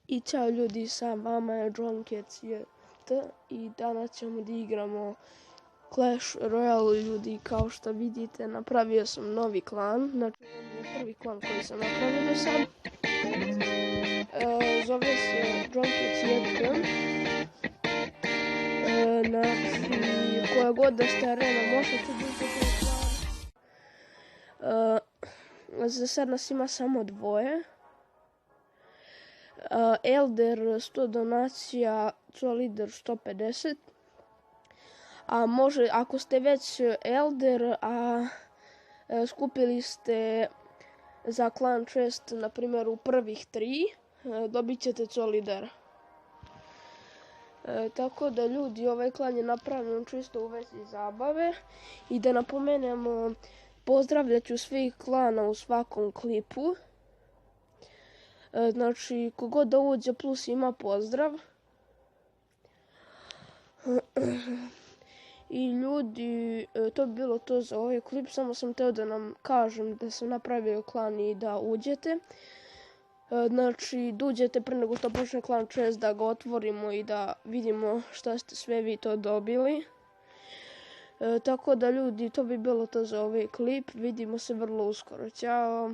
I čao ljudi, sa vama je Džonkec i danas ćemo da igramo Clash Royale ljudi. Kao što vidite, napravio sam novi klan, znači ovo je prvi klan koji sam napravio do sad. Zove se Džonkec 1. Znači, koja god da ste arena možete da uzeti klan. Za sad nas ima samo dvoje. Elder 100 donacija, Lider 150. A može, ako ste već Elder, a skupili ste za klan chest, na primjer u prvih 3, dobit ćete Lidera. Tako da ljudi, ovaj klan je napravljen čisto u vezi zabave. I da napomenemo, pozdravljat ću svih klana u svakom klipu. Znači, kogod da uđe plus ima pozdrav. I ljudi, to bi bilo to za ovaj klip, samo sam teo da nam kažem da sam napravio klan i da uđete. Znači, da uđete pre nego što počne klan chest, da ga otvorimo i da vidimo šta ste sve vi to dobili. Tako da ljudi, to bi bilo to za ovaj klip, vidimo se vrlo uskoro, ćao!